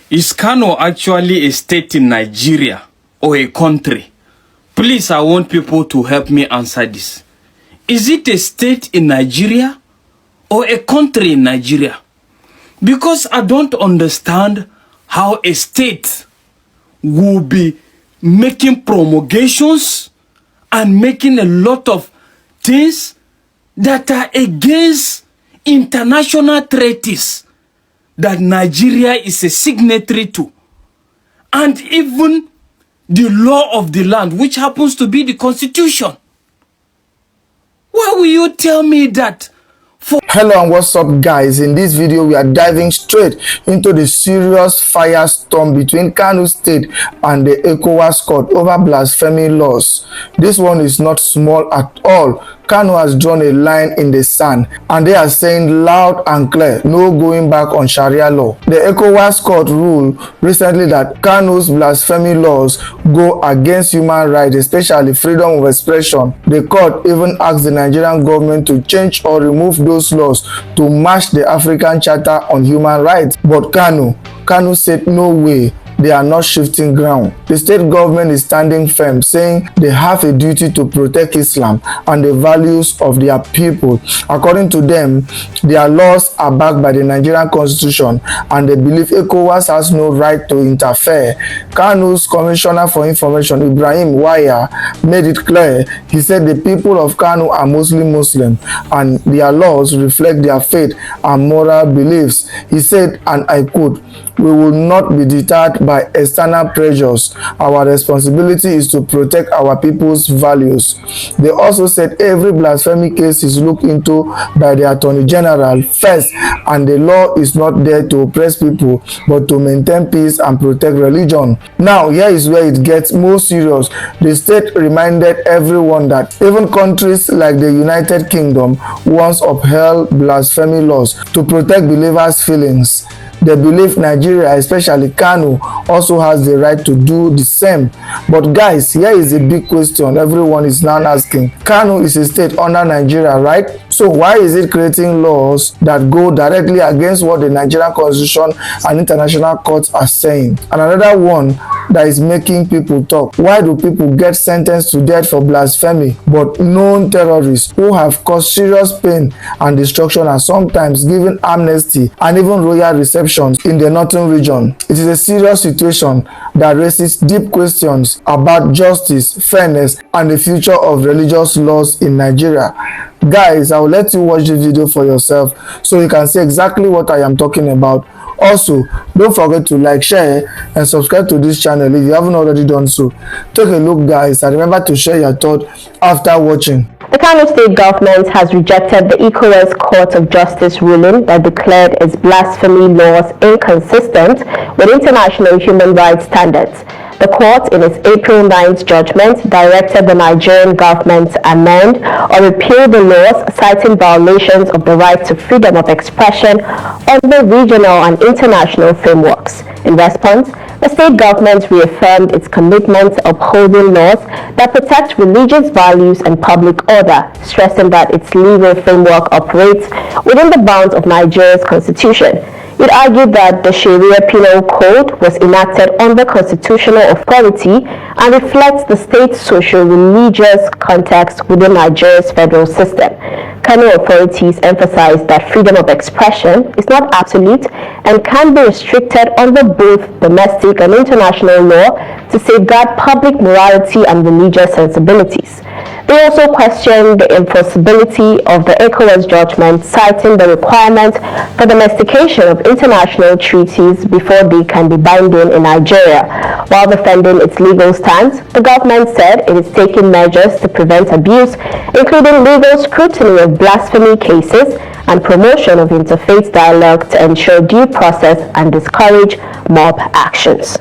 Is Kano actually a state in Nigeria or a country? Please, I want people to help me answer this. Is it a state in Nigeria or a country in Nigeria? Because I don't understand how a state will be making promulgations and making a lot of things that are against international treaties that Nigeria is a signatory to, and even the law of the land, which happens to be the constitution. Why will you tell me that? Hello and what's up, guys? In this video we are diving straight into the serious firestorm between Kano State and the Ecowas court over blasphemy laws. This one is not small at all. Kano has drawn a line in the sand and they are saying loud and clear, no going back on Sharia law. The Ecowas court ruled recently that Kano's blasphemy laws go against human rights, especially freedom of expression. The court even asked the Nigerian government to change or remove those laws to match the African Charter on Human Rights. But Kano said no way. They are not shifting ground. The state government is standing firm, saying they have a duty to protect Islam and the values of their people. According to them, their laws are backed by the Nigerian constitution and they believe Ecowas has no right to interfere. Kano's Commissioner for Information, Ibrahim Waya, made it clear. He said the people of Kano are mostly Muslim and their laws reflect their faith and moral beliefs. He said, and I quote, "We will not be deterred by external pressures. Our responsibility is to protect our people's values." They also said every blasphemy case is looked into by the Attorney General first, and the law is not there to oppress people but to maintain peace and protect religion. Now, here is where it gets more serious. The state reminded everyone that even countries like the United Kingdom once upheld blasphemy laws to protect believers' feelings. They believe Nigeria, especially Kano, also has the right to do the same. But guys, here is a big question everyone is now asking. Kano is a state under Nigeria, right? So why is it creating laws that go directly against what the Nigerian constitution and international courts are saying? And another one that is making people talk. Why do people get sentenced to death for blasphemy, but known terrorists who have caused serious pain and destruction are sometimes given amnesty and even royal receptions in the northern region? It is a serious situation that raises deep questions about justice, fairness, and the future of religious laws in Nigeria. Guys, I will let you watch the video for yourself so you can see exactly what I am talking about. Also, don't forget to like, share, and subscribe to this channel if you haven't already done so. Take a look, guys, and remember to share your thoughts after watching. The Kano state government has rejected the Ecowas Court of Justice ruling that declared its blasphemy laws inconsistent with international human rights standards. The court, in its April 9th judgment, directed the Nigerian government to amend or repeal the laws, citing violations of the right to freedom of expression under regional and international frameworks. In response, the state government reaffirmed its commitment to upholding laws that protect religious values and public order, stressing that its legal framework operates within the bounds of Nigeria's constitution. It argued that the Sharia penal code was enacted under constitutional authority and reflects the state's socio-religious context within Nigeria's federal system. Kano authorities emphasized that freedom of expression is not absolute and can be restricted under both domestic and international law to safeguard public morality and religious sensibilities. They also questioned the enforceability of the Ecowas judgment, citing the requirement for domestication of international treaties before they can be binding in Nigeria. While defending its legal stance, the government said it is taking measures to prevent abuse, including legal scrutiny of blasphemy cases and promotion of interfaith dialogue to ensure due process and discourage mob actions.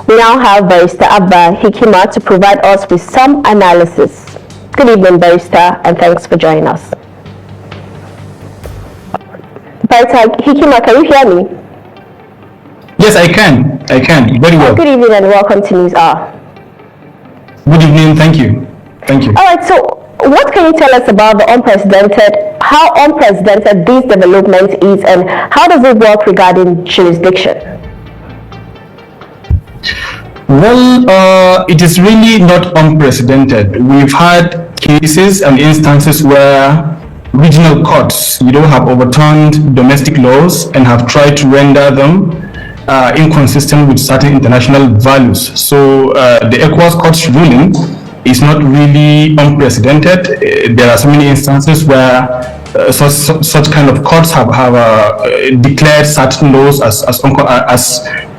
We now have Barrister Abba Hikima to provide us with some analysis. Good evening, Barrister, and thanks for joining us. Barrister Hikima, can you hear me? Yes, I can. Very well. Good evening and welcome to News Hour. Good evening. Thank you. All right, so what can you tell us about how unprecedented this development is, and how does it work regarding jurisdiction? Well, it is really not unprecedented. We've had cases and instances where regional courts, have overturned domestic laws and have tried to render them inconsistent with certain international values. So the Ecowas court's ruling is not really unprecedented. There are so many instances where such kind of courts have declared certain laws as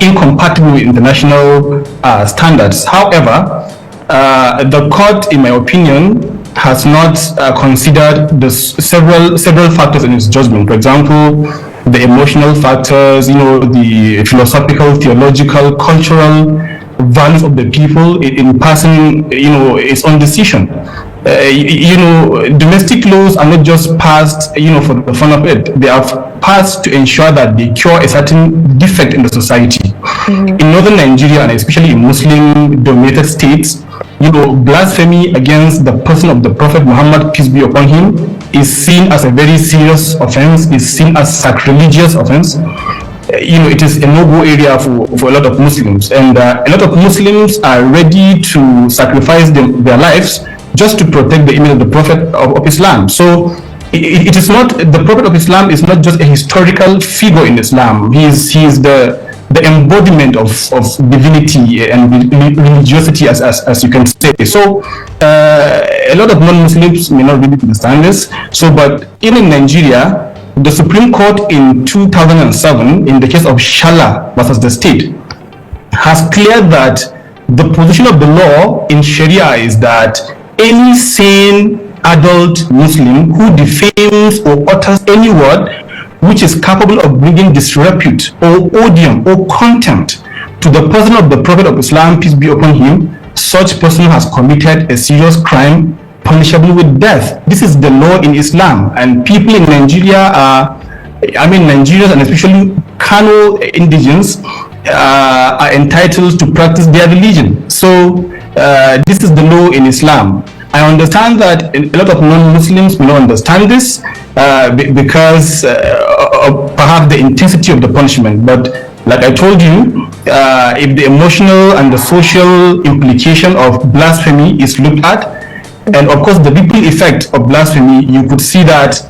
incompatible with international standards. However, the court, in my opinion, has not considered the several factors in its judgment. For example, the emotional factors, the philosophical, theological, cultural values of the people in passing, its own decision. Domestic laws are not just passed, for the fun of it. They are passed to ensure that they cure a certain defect in the society. Mm-hmm. In northern Nigeria, and especially in Muslim-dominated states, blasphemy against the person of the Prophet Muhammad, peace be upon him, is seen as a very serious offense, is seen as sacrilegious offense. It is a no-go area for a lot of Muslims, and a lot of Muslims are ready to sacrifice their lives just to protect the image of the Prophet of Islam. So it is not, the Prophet of Islam is not just a historical figure in Islam. He is the embodiment of divinity and religiosity, as you can say. So a lot of non-Muslims may not really understand this. So, but even in Nigeria, the Supreme Court in 2007, in the case of Sharia versus the state, has cleared that the position of the law in Sharia is that any sane adult Muslim who defames or utters any word which is capable of bringing disrepute or odium or contempt to the person of the Prophet of Islam, peace be upon him, such person has committed a serious crime punishable with death. This is the law in Islam, and people in Nigeria Nigerians and especially Kano indigenes are entitled to practice their religion. So this is the law in Islam. I understand that a lot of non-Muslims will not understand this because perhaps the intensity of the punishment. But like I told you, if the emotional and the social implication of blasphemy is looked at, and of course the ripple effect of blasphemy, you could see that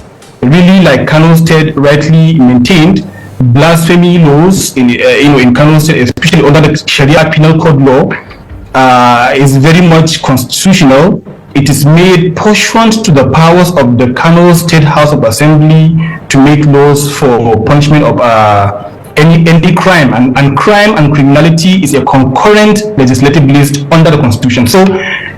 really, like Kano State rightly maintained, blasphemy laws in Kano State, especially under the Sharia penal code law, is very much constitutional. It is made pursuant to the powers of the Kano State House of Assembly to make laws for punishment of any crime, and crime and criminality is a concurrent legislative list under the Constitution. So,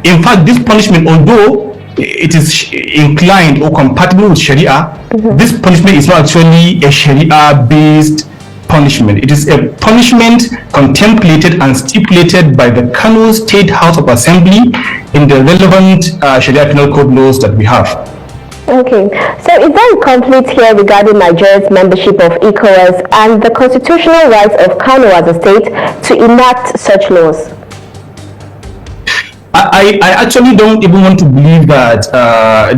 in fact, this punishment, although it is inclined or compatible with Sharia, this punishment is not actually a Sharia-based punishment. It is a punishment contemplated and stipulated by the Kano State House of Assembly in the relevant Sharia penal code laws that we have. Okay, so is there a conflict here regarding Nigeria's membership of Ecowas and the constitutional rights of Kano as a state to enact such laws? I actually don't even want to believe that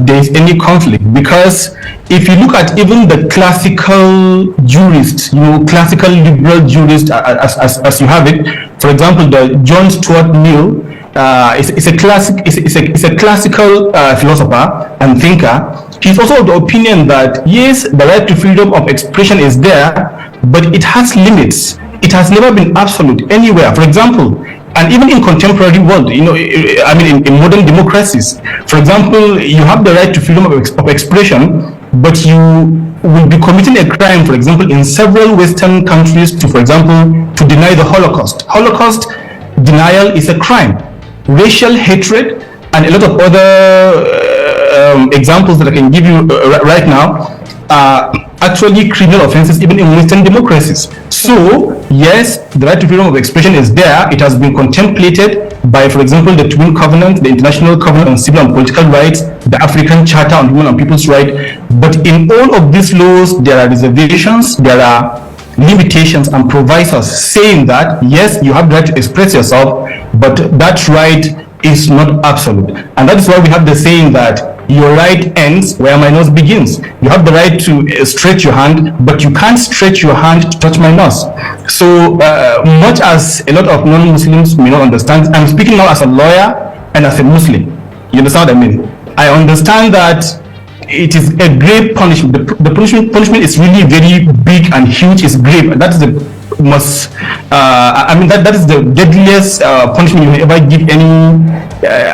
there is any conflict, because if you look at even the classical jurists, classical liberal jurists as you have it, for example, the John Stuart Mill is a classical philosopher and thinker. He's also of the opinion that yes, the right to freedom of expression is there, but it has limits. It has never been absolute anywhere. For example, and even in contemporary world, in modern democracies, for example, you have the right to freedom of expression, but you will be committing a crime, for example, in several Western countries to, for example, to deny the Holocaust. Holocaust denial is a crime. Racial hatred and a lot of other examples that I can give you right now are actually criminal offenses even in Western democracies. So yes, the right to freedom of expression is there. It has been contemplated by, for example, the Twin Covenant, the International Covenant on Civil and Political Rights, the African Charter on Human and People's Rights. But in all of these laws, there are reservations, there are limitations and provisos saying that yes, you have the right to express yourself, but that right is not absolute. And that is why we have the saying that your right ends where my nose begins. You have the right to stretch your hand, but you can't stretch your hand to touch my nose. So much as a lot of non-Muslims may not understand, I'm speaking now as a lawyer and as a Muslim. You understand what I mean? I understand that it is a grave punishment. The punishment is really very big and huge. It's grave. That is the most. That is the deadliest punishment you may ever give any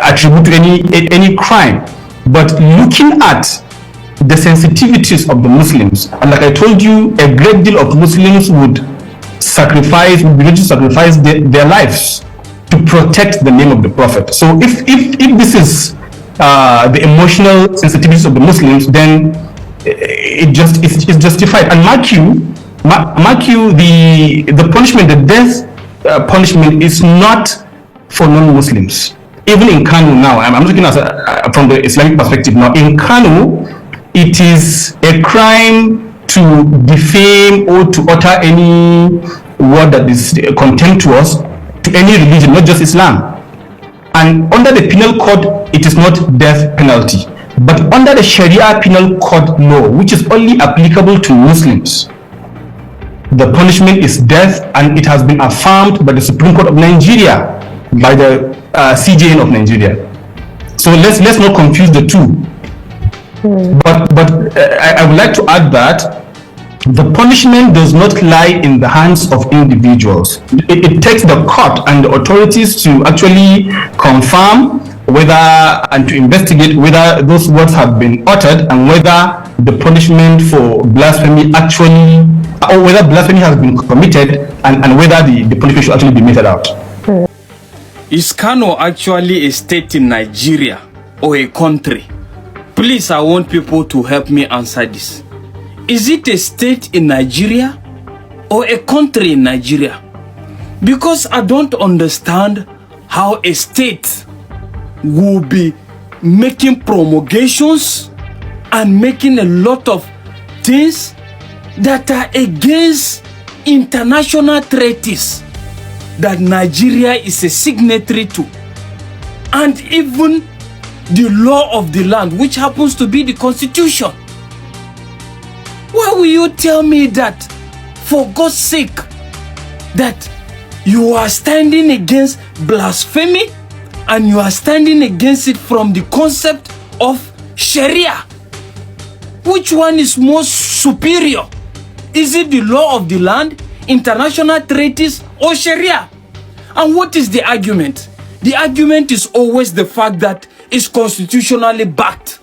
attribute to any crime. But looking at the sensitivities of the Muslims, and like I told you, a great deal of Muslims would be ready to sacrifice their lives to protect the name of the Prophet. So if this is the emotional sensitivities of the Muslims, then it's justified. And mark you, the punishment, the death punishment is not for non-Muslims. Even in Kano now, I'm looking at from the Islamic perspective now. In Kano, it is a crime to defame or to utter any word that is contemptuous to any religion, not just Islam. And under the penal code, it is not death penalty. But under the Sharia penal code law, which is only applicable to Muslims, the punishment is death, and it has been affirmed by the Supreme Court of Nigeria, by the CJN of Nigeria. So let's not confuse the two. But I would like to add that the punishment does not lie in the hands of individuals. It takes the court and the authorities to actually confirm whether and to investigate whether those words have been uttered and whether the punishment for blasphemy actually, or whether blasphemy has been committed and whether the punishment should actually be meted out. Is Kano actually a state in Nigeria or a country? Please, I want people to help me answer this. Is it a state in Nigeria or a country in Nigeria? Because I don't understand how a state will be making promulgations and making a lot of things that are against international treaties that Nigeria is a signatory to, and even the law of the land, which happens to be the constitution. Why will you tell me that, for God's sake, that you are standing against blasphemy and you are standing against it from the concept of Sharia? Which one is most superior? Is it the law of the land, international treaties, or Sharia? And what is the argument? The argument is always the fact that it's constitutionally backed.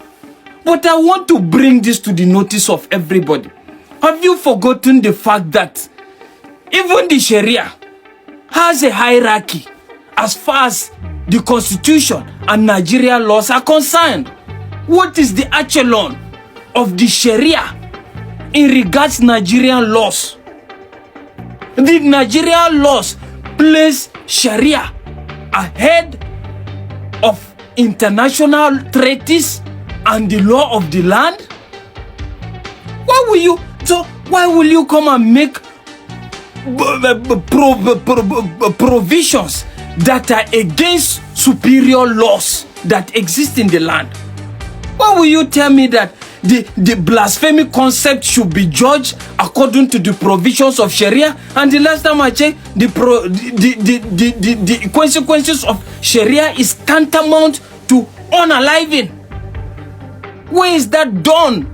But I want to bring this to the notice of everybody. Have you forgotten the fact that even the Sharia has a hierarchy as far as the constitution and Nigerian laws are concerned? What is the echelon of the Sharia in regards to Nigerian laws? Did Nigerian laws place Sharia ahead of international treaties and the law of the land? Why will you come and make provisions that are against superior laws that exist in the land? Why will you tell me that the blasphemy concept should be judged according to the provisions of Sharia? And the last time I checked, the consequences of Sharia is tantamount to unaliving. Where is that done?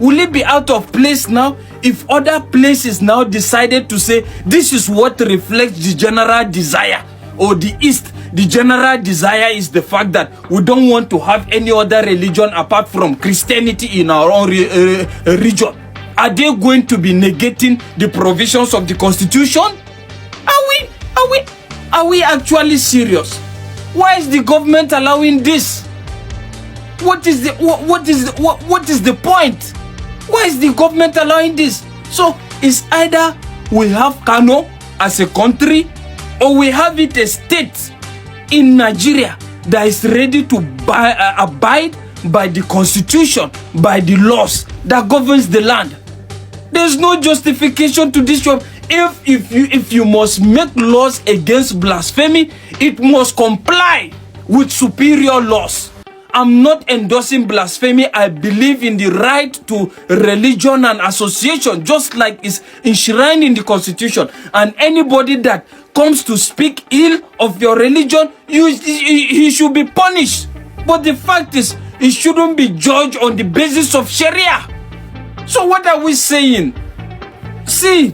Will it be out of place now if other places now decided to say this is what reflects the general desire, or the East? The general desire is the fact that we don't want to have any other religion apart from Christianity in our own region. Are they going to be negating the provisions of the constitution? Are we actually serious? Why is the government allowing this? What is the point? Why is the government allowing this? So it's either we have Kano as a country, or we have it a state in Nigeria that is ready to abide by the constitution, by the laws that governs the land. There's no justification to this job. If you must make laws against blasphemy, it must comply with superior laws. I'm not endorsing blasphemy. I believe in the right to religion and association, just like it's enshrined in the Constitution. And anybody that comes to speak ill of your religion, he should be punished. But the fact is, it shouldn't be judged on the basis of Sharia. So what are we saying? See,